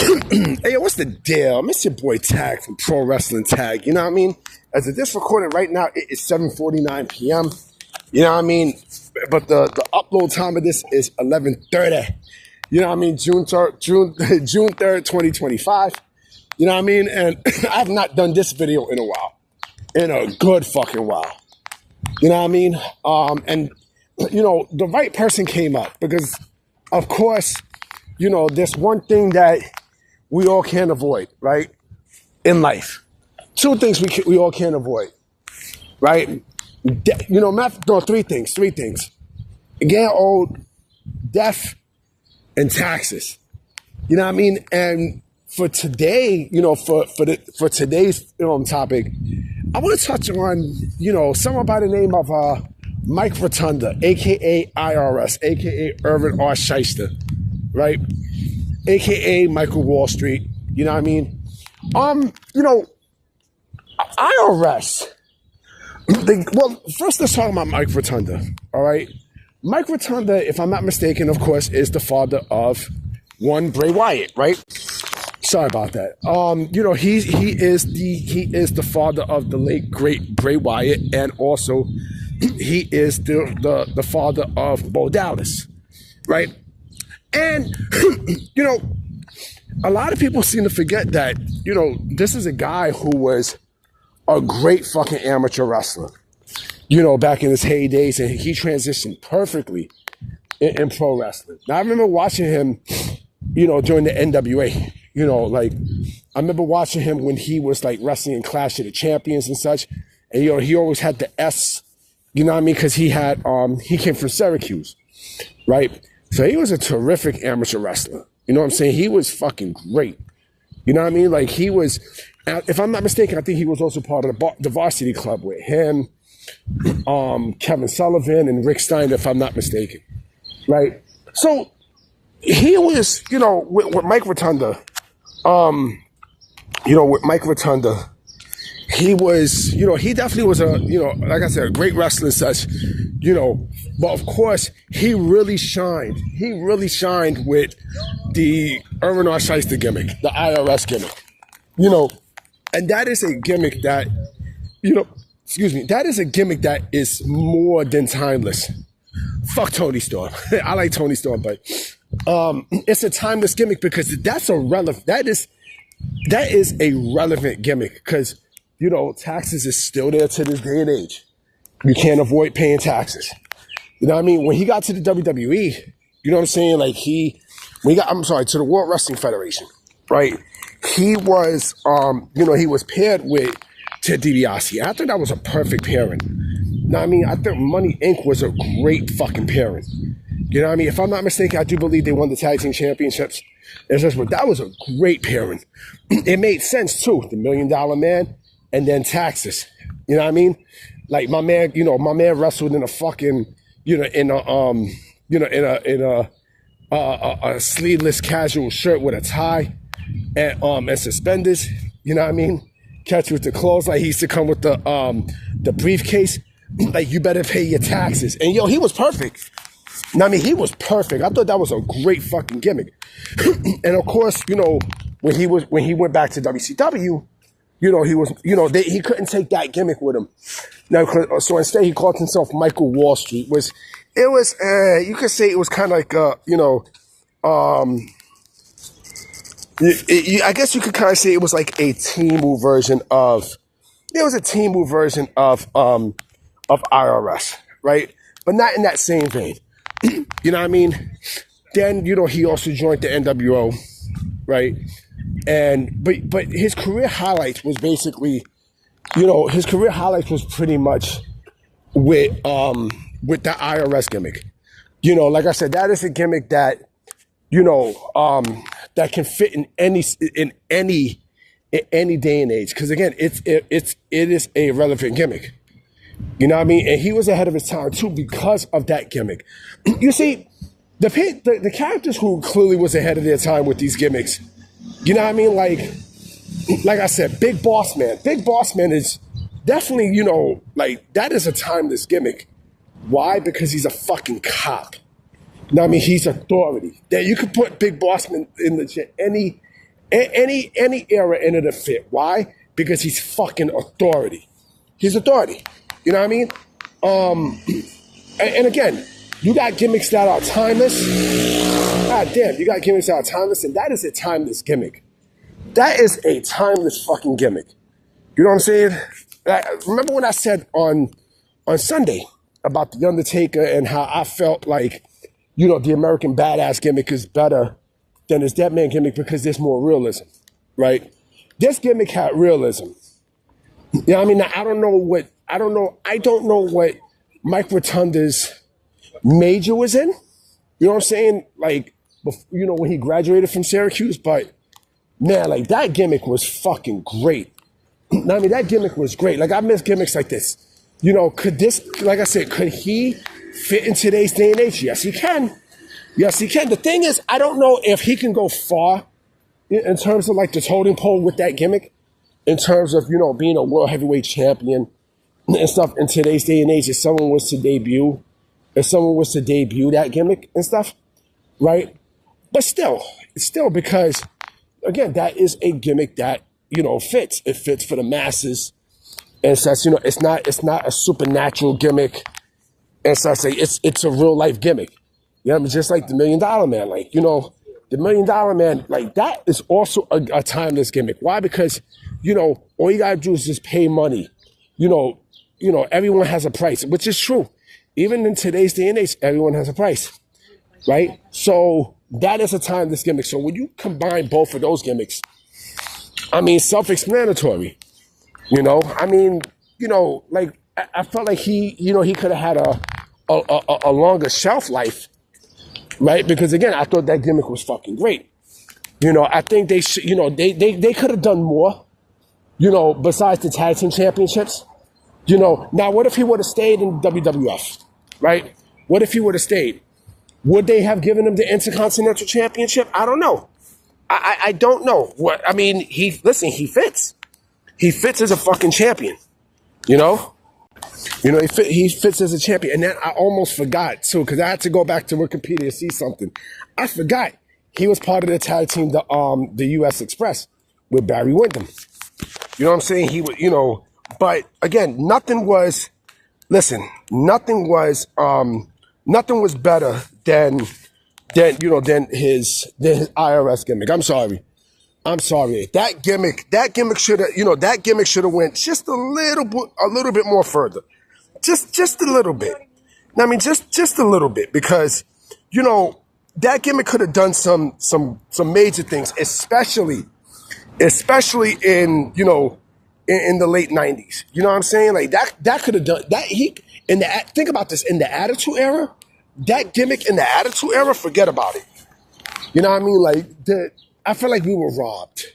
Hey, what's the deal? It's your boy Tag from Pro Wrestling Tag. You know what I mean? As of this recording right now, it is 7:49 p.m. You know what I mean? But the upload time of this is 11:30. You know what I mean? June 3rd, 2025. You know what I mean? And I have not done this video in a while. In a good fucking while. You know what I mean? And, you know, the right person came up because, of course, you know, there's one thing that we all can't avoid, right? In life. Two things we all can't avoid, right? You know, three things. Getting old, death, and taxes. You know what I mean? And for today, you know, for today's topic, I want to touch on, you know, someone by the name of Mike Rotunda, aka IRS, aka Irwin R. Schyster, right? AKA Michael Wall Street. You know what I mean? You know, IRS. Well, first let's talk about Mike Rotunda. All right. Mike Rotunda, if I'm not mistaken, of course, is the father of one Bray Wyatt, right? Sorry about that. You know, he is the father of the late great Bray Wyatt, and also he is the father of Bo Dallas, right? And, you know, a lot of people seem to forget that, you know, this is a guy who was a great fucking amateur wrestler, you know, back in his heydays, and he transitioned perfectly in pro wrestling. Now, I remember watching him, you know, during the NWA, you know, like, I remember watching him when he was, like, wrestling in Clash of the Champions and such, and, you know, he always had the S, you know what I mean, because he came from Syracuse, right? So he was a terrific amateur wrestler. You know what I'm saying? He was fucking great. You know what I mean? Like, he was, if I'm not mistaken, I think he was also part of the varsity club with him, Kevin Sullivan, and Rick Steiner, if I'm not mistaken. Right? So he was, you know, with Mike Rotunda, he was, you know, he definitely was a, you know, like I said, a great wrestler and such, you know, but of course, he really shined. He really shined with the Irwin R. Schyster gimmick, the IRS gimmick, you know, and that is a gimmick that, you know, that is a gimmick that is more than timeless. Fuck Tony Storm. I like Tony Storm, but it's a timeless gimmick because that is a relevant gimmick because, you know, taxes is still there to this day and age. You can't avoid paying taxes. You know what I mean? When he got to the WWE, you know what I'm saying? Like to the World Wrestling Federation, right? He was, you know, he was paired with Ted DiBiase. I think that was a perfect pairing. You know what I mean? I think Money Inc. was a great fucking pairing. You know what I mean? If I'm not mistaken, I do believe they won the tag team championships. That was a great pairing. It made sense too. The $1 Million Man and then taxes. You know what I mean? Like my man wrestled in a fucking, you know, in a sleeveless casual shirt with a tie and suspenders. You know what I mean? Catch with the clothes. Like he used to come with the briefcase. Like, you better pay your taxes. And yo, he was perfect. I mean, he was perfect. I thought that was a great fucking gimmick. And of course, you know, when he went back to WCW, you know, he couldn't take that gimmick with him. Now, so instead he called himself Michael Wall Street. You could say it was kind of like, you know, I guess you could kind of say it was like a Timu version of IRS, right? But not in that same vein. You know what I mean? Then, you know, he also joined the NWO, right? But his career highlights was basically, you know, pretty much with the IRS gimmick. You know, like I said, that is a gimmick that, you know, that can fit in any day and age. Because again, it is a relevant gimmick. You know what I mean? And he was ahead of his time too because of that gimmick. You see, the characters who clearly was ahead of their time with these gimmicks. You know what I mean? Like I said, Big Boss Man. Big Boss Man is definitely, you know, like, that is a timeless gimmick. Why? Because he's a fucking cop. You know what I mean? He's authority. That you could put Big Boss Man in any Any era in it to fit. Why? Because he's fucking authority. He's authority. You know what I mean? And again, you got gimmicks that are timeless. God damn, you got gimmicks that are timeless, and that is a timeless gimmick. That is a timeless fucking gimmick. You know what I'm saying? Remember when I said on Sunday about The Undertaker and how I felt like, the American Badass gimmick is better than his Dead Man gimmick because there's more realism, right? This gimmick had realism. You know what I mean? Now, I don't know what Mike Rotunda's major was in. You know what I'm saying? Like, when he graduated from Syracuse, but man, like that gimmick was fucking great. I mean, that gimmick was great. Like, I miss gimmicks like this. Could this, like I said, could he fit in today's day and age? Yes, he can. Yes, he can. The thing is, I don't know if he can go far in terms of like the totem pole with that gimmick, in terms of, being a world heavyweight champion and stuff in today's day and age. If someone was to debut that gimmick and stuff, right? But still because, again, that is a gimmick that, fits. It fits for the masses. And such, it's not a supernatural gimmick. And such, it's a real life gimmick. You know, I mean, just like the $1 Million Man. Like, the $1 Million Man, like that is also a timeless gimmick. Why? Because, all you gotta do is just pay money. Everyone has a price, which is true. Even in today's day and age, everyone has a price, right? So that is a timeless gimmick. So when you combine both of those gimmicks, I mean, self-explanatory. I mean, like I felt like he could have had a longer shelf life, right? Because again, I thought that gimmick was fucking great. I think they should, they could have done more, besides the tag team championships. Now what if he would have stayed in WWF, right? What if he would have stayed? Would they have given him the Intercontinental Championship? I don't know. I don't know. I mean, he fits. He fits as a fucking champion, he fits as a champion. And then I almost forgot, too, because I had to go back to Wikipedia to see something. I forgot he was part of the tag team, the U.S. Express, with Barry Windham. You know what I'm saying? He would, but again, nothing was better than his IRS gimmick. I'm sorry. That gimmick should have went just a little bit more further. Just a little bit. I mean, just a little bit, because, that gimmick could have done some major things, especially in, in the late 90s. You know what I'm saying? Like that could have done that. Think about this, in the Attitude Era, that gimmick in the Attitude Era, forget about it. You know what I mean? Like I feel like we were robbed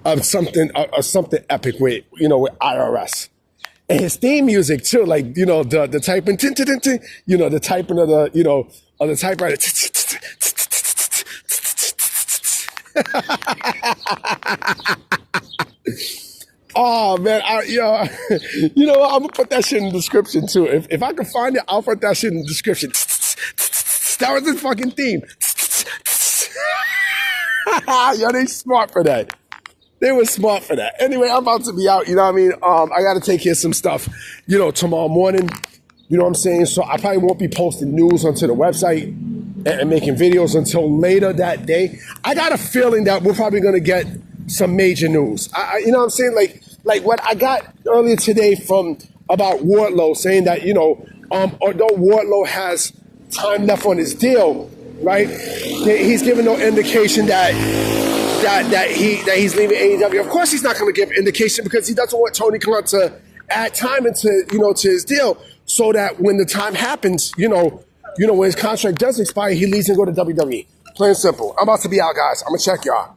of something epic with IRS. And his theme music too, like, the typing, the typing of the typewriter. Oh man, I'm gonna put that shit in the description too. If I can find it, I'll put that shit in the description. That was his fucking theme. They smart for that. They were smart for that. Anyway, I'm about to be out, you know what I mean? I got to take care of some stuff, tomorrow morning. You know what I'm saying? So I probably won't be posting news onto the website and making videos until later that day. I got a feeling that we're probably going to get some major news. You know what I'm saying? Like what I got earlier today about Wardlow, saying that, although Wardlow has time left on his deal, right? He's giving no indication that he's leaving AEW. Of course, he's not going to give indication, because he doesn't want Tony Khan to add time into to his deal, so that when the time happens, when his contract does expire, he leaves and go to WWE. Plain and simple. I'm about to be out, guys. I'm gonna check y'all.